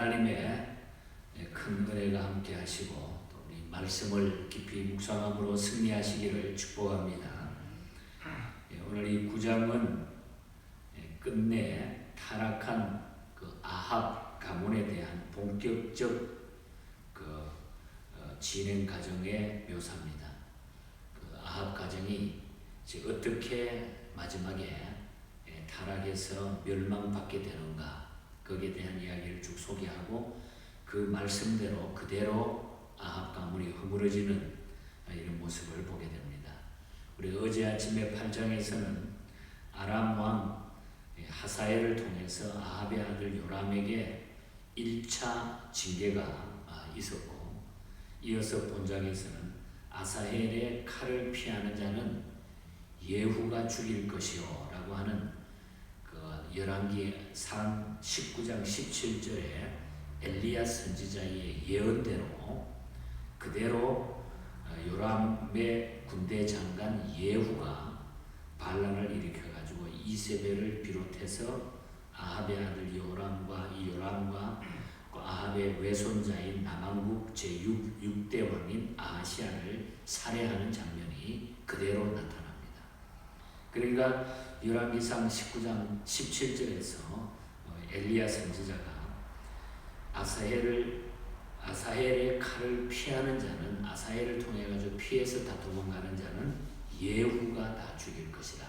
하나님의 큰 은혜가 함께 하시고 또 우리 말씀을 깊이 묵상함으로 승리하시기를 축복합니다. 오늘 이 9장은 끝내 타락한 그 아합 가문에 대한 본격적 진행 과정의 묘사입니다. 그 아합 가정이 어떻게 마지막에 타락해서 멸망받게 되는가, 거기에 대한 이야기를 쭉 소개하고 그 말씀대로 그대로 아합 가문이 허물어지는 이런 모습을 보게 됩니다. 우리 어제 아침에 8장에서는 아람 왕 하사엘을 통해서 아합의 아들 요람에게 1차 징계가 있었고, 이어서 본장에서는 아사헬의 칼을 피하는 자는 예후가 죽일 것이요 라고 하는 열왕기상 19장 17절에 엘리야 선지자의 예언대로 그대로 요람의 군대 장관 예후가 반란을 일으켜가지고 이세벨을 비롯해서 아합의 아들 요람과 아합의 외손자인 남왕국 제6대 왕인 아하시아를 살해하는 장면이 그대로 나타납니다. 그러니까 열왕기상 19장 17절에서 엘리야 선지자가 아사헬의 칼을 피하는 자는, 아사헬을 통해 가지고 피해서 다 도망가는 자는 예후가 다 죽일 것이다.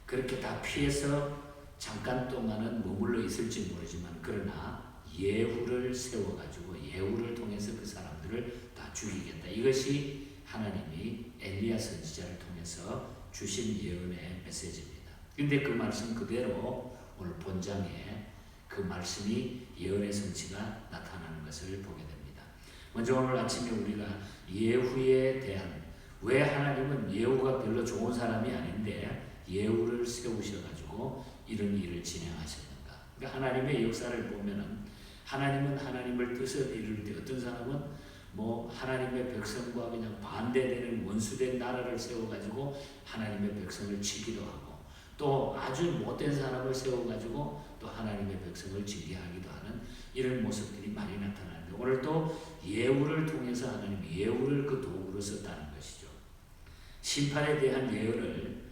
그렇게 다 피해서 잠깐 동안은 머물러 있을지 모르지만 그러나 예후를 세워가지고 예후를 통해서 그 사람들을 다 죽이겠다. 이것이 하나님이 엘리야 선지자를 통해서 주신 예언의 메시지입니다. 근데 그 말씀 그대로 오늘 본장에 그 말씀이 예언의 성취가 나타나는 것을 보게 됩니다. 먼저 오늘 아침에 우리가 예후에 대한, 왜 하나님은 예후가 별로 좋은 사람이 아닌데 예후를 세우셔가지고 이런 일을 진행하셨는가. 그러니까 하나님의 역사를 보면은 하나님은 하나님을 뜻을 이룰 때 어떤 사람은 하나님의 백성과 그냥 반대되는 원수된 나라를 세워가지고 하나님의 백성을 치기도 하고, 또 아주 못된 사람을 세워가지고 또 하나님의 백성을 징계하기도 하는 이런 모습들이 많이 나타나는데, 오늘도 예후를 통해서 하나님 예후를 그 도구로 썼다는 것이죠. 심판에 대한 예언을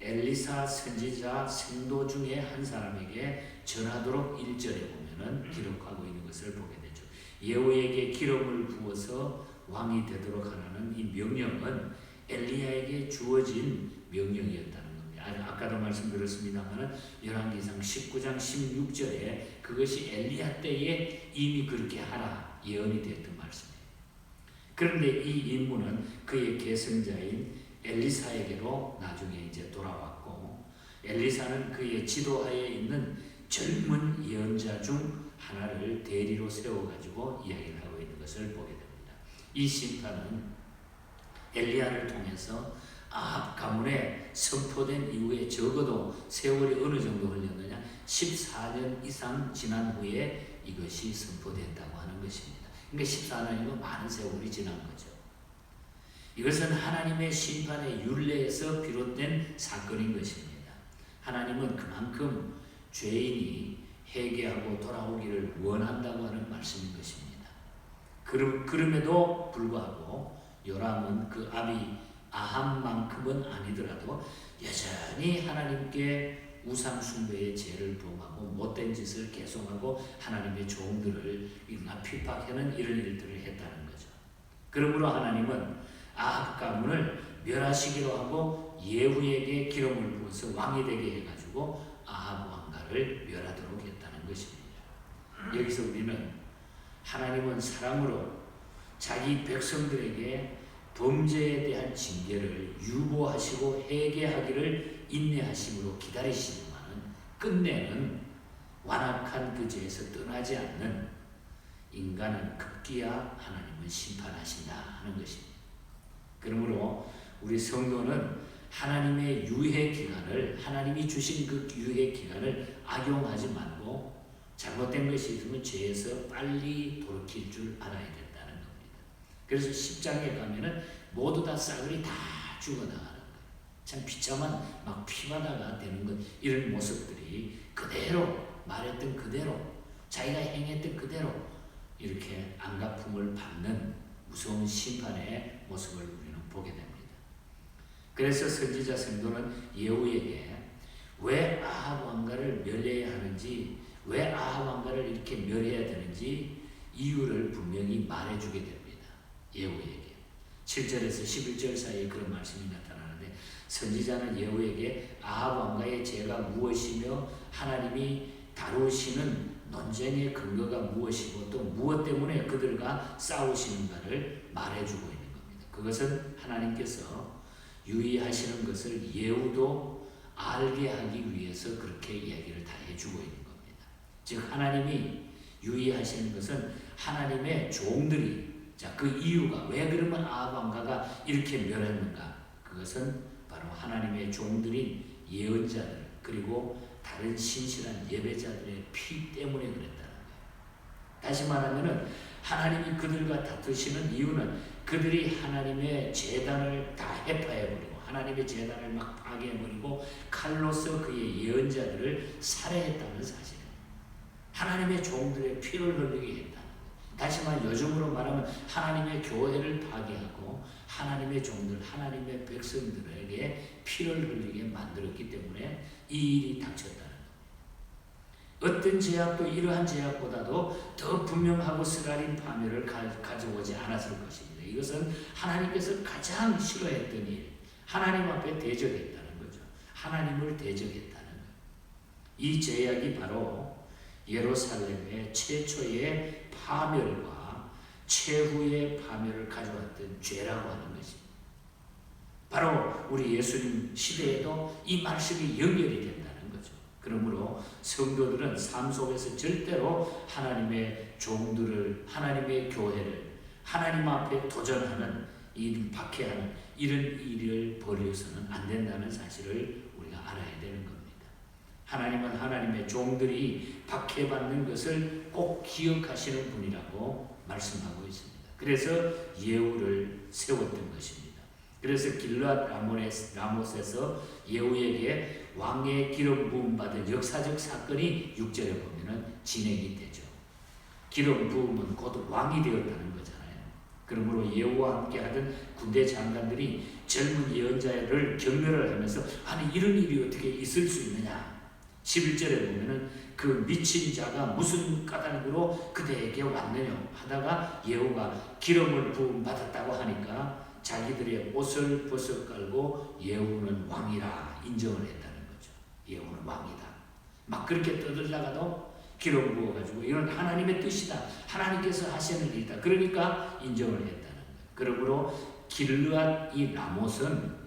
엘리사 선지자 생도 중에 한 사람에게 전하도록 1절에 보면은 기록하고 있는 것을 보게 되죠. 예후에게 기름을 부어서 왕이 되도록 하라는 이 명령은 엘리야에게 주어진 명령이었다는 겁니다. 아까도 말씀드렸습니다만 열왕기상 19장 16절에 그것이 엘리야 때에 이미 그렇게 하라 예언이 되었던 말씀이에요. 그런데 이 임무는 그의 계승자인 엘리사에게로 나중에 이제 돌아왔고, 엘리사는 그의 지도하에 있는 젊은 예언자 중 하나를 대리로 세워가지고 이야기를 하고 있는 것을 보게 됩니다. 이 심판은 엘리야를 통해서 아합 가문에 선포된 이후에 적어도 세월이 어느 정도 흘렸느냐, 14년 이상 지난 후에 이것이 선포됐다고 하는 것입니다. 그러니까 14년이면 많은 세월이 지난 거죠. 이것은 하나님의 심판의 율례에서 비롯된 사건인 것입니다. 하나님은 그만큼 죄인이 회개하고 돌아오기를 원한다고 하는 말씀인 것입니다. 그럼에도 불구하고 요람은 그 아비 아합만큼은 아니더라도 여전히 하나님께 우상 숭배의 죄를 범하고 못된 짓을 계속하고 하나님의 종들을 핍박하는 이런 일들을 했다는 거죠. 그러므로 하나님은 아합 가문을 멸하시기로 하고 예후에게 기름을 부어서 왕이 되게 해가지고 아합 왕가를 멸하도록 했다는 것입니다. 여기서 우리는 하나님은 사랑으로 자기 백성들에게 범죄에 대한 징계를 유보하시고 회개하기를 인내하심으로 기다리시지만 끝내는 완악한 그 죄에서 떠나지 않는 인간은 급기야 하나님은 심판하신다 하는 것입니다. 그러므로 우리 성도는 하나님의 유예 기간을, 하나님이 주신 그 유예 기간을 악용하지 말고 잘못된 것이 있으면 죄에서 빨리 돌이킬 줄 알아야 된다는 겁니다. 그래서 10장에 가면은 모두 다 싸그리 다 죽어나가는 거예요. 참 비참한 막 피바다가 되는 것, 이런 모습들이 그대로 말했던 그대로 자기가 행했던 그대로 이렇게 안갚음을 받는 무서운 심판의 모습을 우리는 보게 됩니다. 그래서 선지자 성도는 예후에게 왜 아합 왕가를 멸해야 하는지, 왜 아합 왕가를 이렇게 멸해야 되는지 이유를 분명히 말해주게 됩니다. 예후에게 7절에서 11절 사이에 그런 말씀이 나타나는데, 선지자는 예후에게 아합 왕가의 죄가 무엇이며 하나님이 다루시는 논쟁의 근거가 무엇이고 또 무엇 때문에 그들과 싸우시는가를 말해주고 있는 겁니다. 그것은 하나님께서 유의하시는 것을 예후도 알게 하기 위해서 그렇게 이야기를 다 해주고 있는 겁니다. 즉 하나님이 유의하시는 것은 하나님의 종들이, 자, 그 이유가 왜 그러면 아합 왕가가 이렇게 멸했는가? 그것은 바로 하나님의 종들인 예언자들 그리고 다른 신실한 예배자들의 피 때문에 그랬다는 거예요. 다시 말하면은 하나님이 그들과 다투시는 이유는 그들이 하나님의 제단을 다 해파해버리고 하나님의 제단을 막 파괴해버리고 칼로서 그의 예언자들을 살해했다는 사실이에요. 하나님의 종들의 피를 흘리게 했다는 거예요. 다시 말해 요즘으로 말하면 하나님의 교회를 파괴하고 하나님의 종들, 하나님의 백성들에게 피를 흘리게 만들었기 때문에 이 일이 닥쳤다는 거예요. 어떤 제약도 이러한 제약보다도 더 분명하고 쓰라린 파멸을 가져오지 않았을 것입니다. 이것은 하나님께서 가장 싫어했던 일, 하나님 앞에 대적했다는 거죠. 하나님을 대적했다는 거예요. 이 제약이 바로 예루살렘의 최초의 파멸과 최후의 파멸을 가져왔던 죄라고 하는 것입니다. 바로 우리 예수님 시대에도 이 말씀이 연결이 된다는 거죠. 그러므로 성도들은 삶 속에서 절대로 하나님의 종들을, 하나님의 교회를 하나님 앞에 도전하는, 박해하는 이런 일을 벌여서는 안 된다는 사실을 우리가 알아야 되는 겁니다. 하나님은 하나님의 종들이 박해받는 것을 꼭 기억하시는 분이라고 말씀하고 있습니다. 그래서 예후를 세웠던 것입니다. 그래서 길르앗 라못에서 예후에게 왕의 기름 부음 받은 역사적 사건이 6절에 보면은 진행이 되죠. 기름 부음은 곧 왕이 되었다는 거잖아요. 그러므로 예후와 함께 하던 군대 장관들이 젊은 예언자를 경멸을 하면서 아니 이런 일이 어떻게 있을 수 있느냐. 11절에 보면은 그 미친 자가 무슨 까닭으로 그대에게 왔느냐 하다가 예후가 기름을 부음 받았다고 하니까 자기들의 옷을 벗어 깔고 예후는 왕이라 인정을 했다는 거죠. 예후는 왕이다. 막 그렇게 떠들다가도 기름 부어가지고 이건 하나님의 뜻이다. 하나님께서 하시는 일이다. 그러니까 인정을 했다는 거예요. 그러므로 길르앗 이 라못은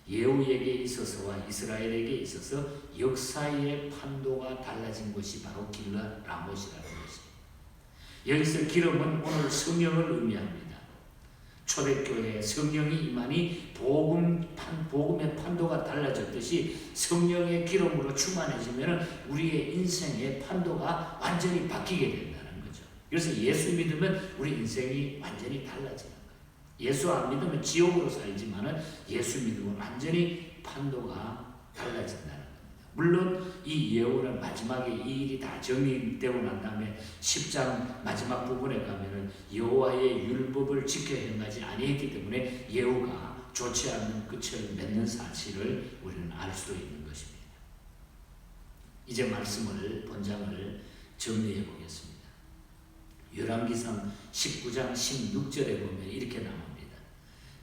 예후에게 있어서와 이스라엘에게 있어서 역사의 판도가 달라진 것이 바로 길르앗 라못이라는 것입니다. 여기서 기름은 오늘 성령을 의미합니다. 초대교회에 성령이 임하니 복음의 판도가 달라졌듯이 성령의 기름으로 충만해지면 우리의 인생의 판도가 완전히 바뀌게 된다는 거죠. 그래서 예수 믿으면 우리 인생이 완전히 달라지는 거예요. 예수 안 믿으면 지옥으로 살지만은 예수 믿으면 완전히 판도가 달라진다는 겁니다. 물론 이 예후는 마지막에 이 일이 다 정리되고 난 다음에 10장 마지막 부분에 가면은 여호와의 율법을 지켜 행하지 아니했기 때문에 예후가 좋지 않는 끝을 맺는 사실을 우리는 알 수 있는 것입니다. 이제 본장을 정리해 보겠습니다. 열왕기상 19장 16절에 보면 이렇게 나옵니다.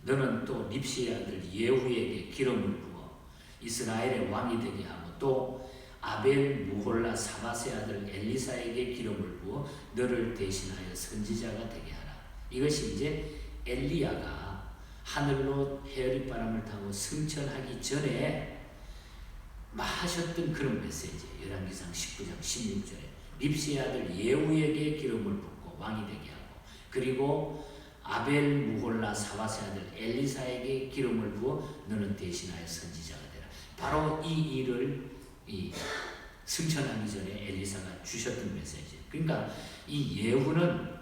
너는 또 립시의 아들 예후에게 기름을 부어 이스라엘의 왕이 되게 하고 또 아벨 무홀라 사밧의 아들 엘리사에게 기름을 부어 너를 대신하여 선지자가 되게 하라. 이것이 이제 엘리야가 하늘로 헤어릿바람을 타고 승천하기 전에 하셨던 그런 메시지. 열왕기상 19장 16절에 립시의 아들 예후에게 기름을 붓고 왕이 되게 하고 그리고 아벨 무홀라 사밧의 아들 엘리사에게 기름을 부어 너는 대신하여 선지자가 되라. 바로 이 일을 승천하기 전에 엘리사가 주셨던 메시지. 그러니까 이 예후는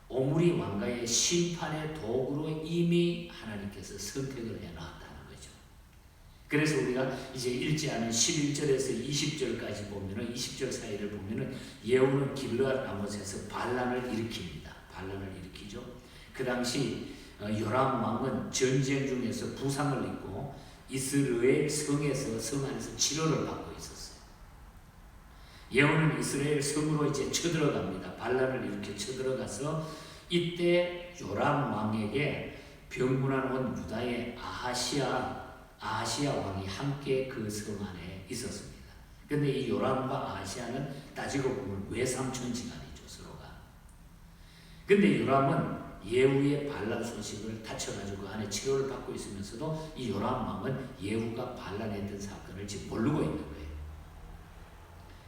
오므리 왕가의 심판의 도구로 이미 하나님께서 선택을 해놨다는 거죠. 그래서 우리가 이제 읽지 않은 11절에서 20절까지 보면은 20절 사이를 보면은 예후는 길르앗 라못에서 반란을 일으킵니다. 반란을 일으키죠. 그 당시 요람 왕은 전쟁 중에서 부상을 입고 이스라엘 성에서 성 안에서 치료를 받고 있었어요. 예후는 이스라엘 성으로 이제 쳐들어갑니다. 반란을 일으켜 쳐들어가서 이때 요람 왕에게 병문안 온 유다의 아하시아 왕이 함께 그 성 안에 있었습니다. 근데 이 요람과 아하시아는 따지고 보면 외삼촌지간이죠, 서로가. 근데 요람은 예후의 반란 소식을 다쳐가지고 그 안에 치료를 받고 있으면서도 이 요람 왕은 예후가 반란했던 사건을 지금 모르고 있는 거예요.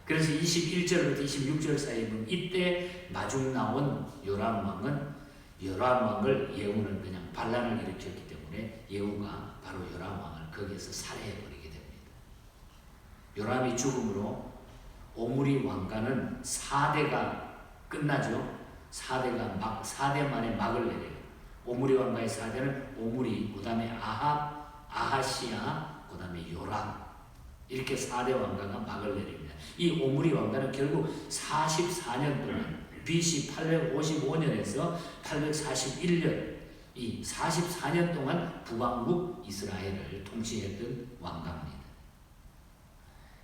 그래서 21절부터 26절 사이에 보면 이때 마중 나온 요람 왕을 예후는 그냥 반란을 일으켰기 때문에 예후가 바로 요람 왕을 거기에서 살해해버리게 됩니다. 요람이 죽음으로 오므리 왕가는 4대가 끝나죠. 4대 만에 막을 내려요. 오므리 왕가의 4대는 오므리, 그 다음에 아하시아, 그 다음에 요람, 이렇게 4대 왕가가 막을 내립니다. 이 오므리 왕가는 결국 44년 동안 BC 855년에서 841년 이 44년 동안 북왕국 이스라엘을 통치했던 왕가입니다.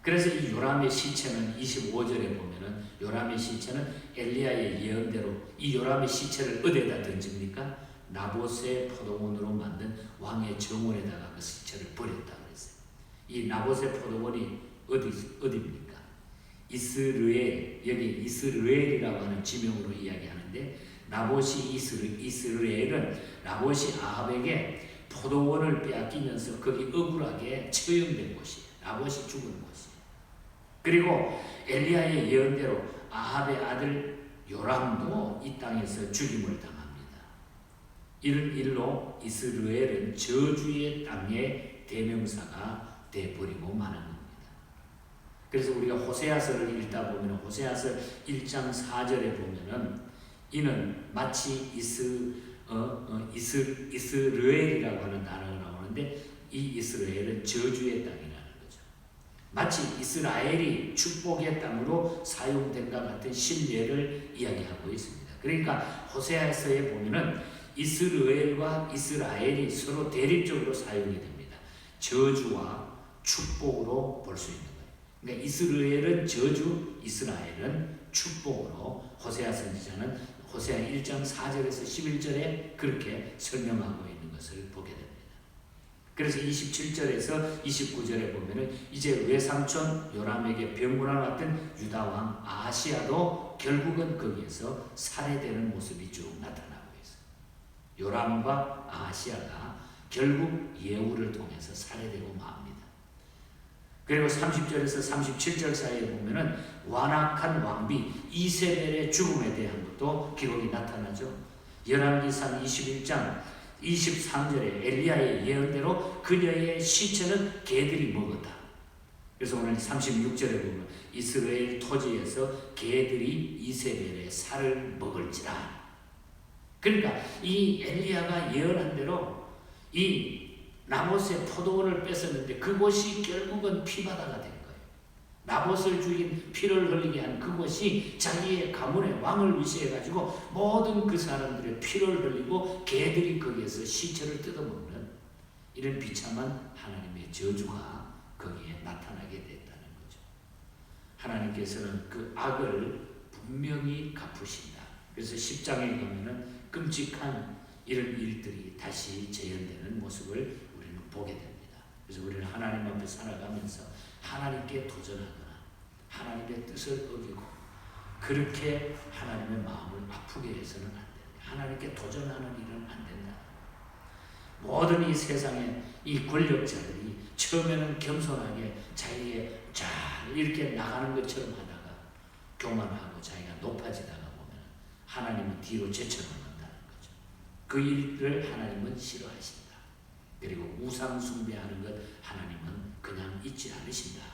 그래서 이 요람의 시체는 25절에 보면은 요람의 시체는 엘리야의 예언대로 이 요람의 시체를 어디에다 던집니까? 나봇의 포도원으로 만든 왕의 정원에다가 그 시체를 버렸다 그랬어요. 이 나봇의 포도원이 어디입니까? 이스라엘, 여기 이스라엘이라고 하는 지명으로 이야기하는데 나봇이 이스라엘은 나봇이 아합에게 포도원을 빼앗기면서 거기 억울하게 처형된 곳이에요. 나봇이 죽은 곳이에요. 그리고 엘리야의 예언대로 아합의 아들 요람도 이 땅에서 죽임을 당합니다. 이런 일로 이스라엘은 저주의 땅의 대명사가 되어버리고 마는 겁니다. 그래서 우리가 호세아서를 읽다 보면 호세아서 1장 4절에 보면은 이는 마치 이스라엘이라고 하는 단어가 나오는데 이 이스라엘은 저주의 땅이라는 거죠. 마치 이스라엘이 축복의 땅으로 사용된과 같은 신뢰를 이야기하고 있습니다. 그러니까 호세아서에 보면은 이스라엘과 이스라엘이 서로 대립적으로 사용이 됩니다. 저주와 축복으로 볼 수 있는 거예요. 그러니까 이스라엘은 저주, 이스라엘은 축복으로 호세아 선지자는 호세아 1장 4절에서 11절에 그렇게 설명하고 있는 것을 보게 됩니다. 그래서 27절에서 29절에 보면은 이제 외삼촌 요람에게 병문안 왔던 유다 왕 아하시아도 결국은 거기에서 살해되는 모습이 쭉 나타나고 있어요. 요람과 아하시아가 결국 예후를 통해서 살해되고 맙니다. 그리고 30절에서 37절 사이에 보면은 완악한 왕비 이세벨의 죽음에 대한 것도 기록이 나타나죠. 열왕기상 21장 23절에 엘리야의 예언대로 그녀의 시체는 개들이 먹었다. 그래서 오늘 36절에 보면 이스라엘 토지에서 개들이 이세벨의 살을 먹을지라. 그러니까 이 엘리야가 예언한 대로 이 나봇의 포도원을 뺏었는데 그곳이 결국은 피바다가 된 거예요. 나봇을 죽인 피를 흘리게 한 그곳이 자기의 가문의 왕을 위시해가지고 모든 그 사람들의 피를 흘리고 개들이 거기에서 시체를 뜯어먹는 이런 비참한 하나님의 저주가 거기에 나타나게 됐다는 거죠. 하나님께서는 그 악을 분명히 갚으신다. 그래서 10장에 가면은 끔찍한 이런 일들이 다시 재현되는 모습을 우리는 보게 됩니다. 그래서 우리는 하나님 앞에 살아가면서 하나님께 도전하거나 하나님의 뜻을 어기고 그렇게 하나님의 마음을 아프게 해서는 안 된다. 하나님께 도전하는 일은 안 된다. 모든 이 세상에 이 권력자들이 처음에는 겸손하게 자기의 잘 이렇게 나가는 것처럼 하다가 교만하고 자기가 높아지다가 보면 하나님은 뒤로 제쳐놓는다는 거죠. 그 일을 하나님은 싫어하신다. 그리고 우상 숭배하는 것 하나님은 그냥 잊지 않으신다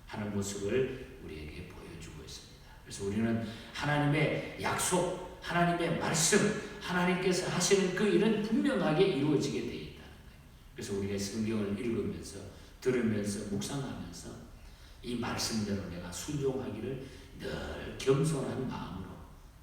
하는 모습을 우리에게 보여주고 있습니다. 그래서 우리는 하나님의 약속, 하나님의 말씀, 하나님께서 하시는 그 일은 분명하게 이루어지게 되어 있다는 거예요. 그래서 우리가 성경을 읽으면서 들으면서 묵상하면서 이 말씀대로 내가 순종하기를 늘 겸손한 마음으로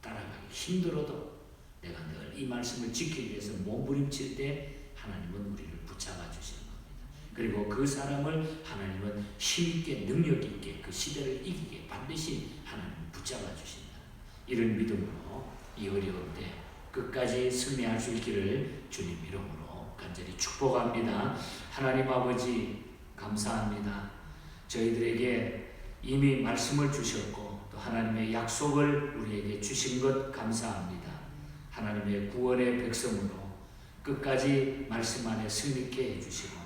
따라가기 힘들어도 내가 늘 이 말씀을 지키기 위해서 몸부림칠 때 하나님은 우리를 붙잡아 주시는 겁니다. 그리고 그 사람을 하나님은 힘있게 능력있게 그 시대를 이기게 반드시 하나님은 붙잡아 주신다. 이런 믿음으로 이 어려울 때 끝까지 승리할 수 있기를 주님 이름으로 간절히 축복합니다. 하나님 아버지 감사합니다. 저희들에게 이미 말씀을 주셨고 또 하나님의 약속을 우리에게 주신 것 감사합니다. 하나님의 구원의 백성으로 끝까지 말씀 안에 승리케 해주시고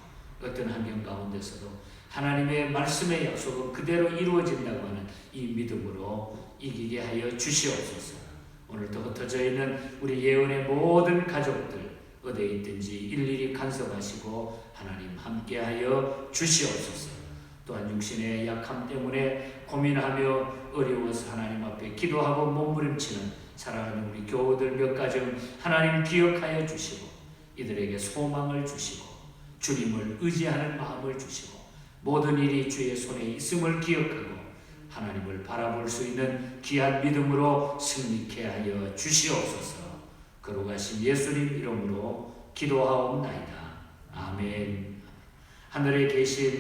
어떤 환경 가운데서도 하나님의 말씀의 약속은 그대로 이루어진다고 하는 이 믿음으로 이기게 하여 주시옵소서. 오늘부터 저희는 우리 예언의 모든 가족들 어디에 있든지 일일이 간섭하시고 하나님 함께하여 주시옵소서. 또한 육신의 약함 때문에 고민하며 어려워서 하나님 앞에 기도하고 몸부림치는 사랑하는 우리 교우들 몇 가정 하나님 기억하여 주시고 이들에게 소망을 주시고 주님을 의지하는 마음을 주시고 모든 일이 주의 손에 있음을 기억하고 하나님을 바라볼 수 있는 귀한 믿음으로 승리케 하여 주시옵소서. 거룩하신 예수님 이름으로 기도하옵나이다. 아멘. 하늘에 계신